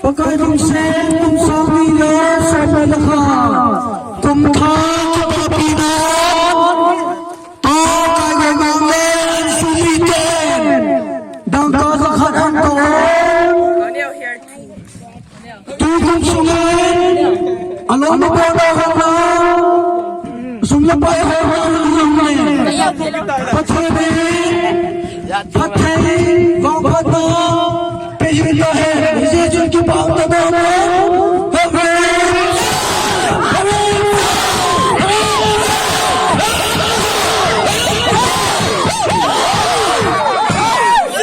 Pagkaitong sentong sa pila sa palaka, tumtang sa kapinan, kaya namin sumitin, ng kasakatan taon, tukong sungay, alam mo ba na hana, sumlapay hana ng hangin, patsabi, patay, vangkata,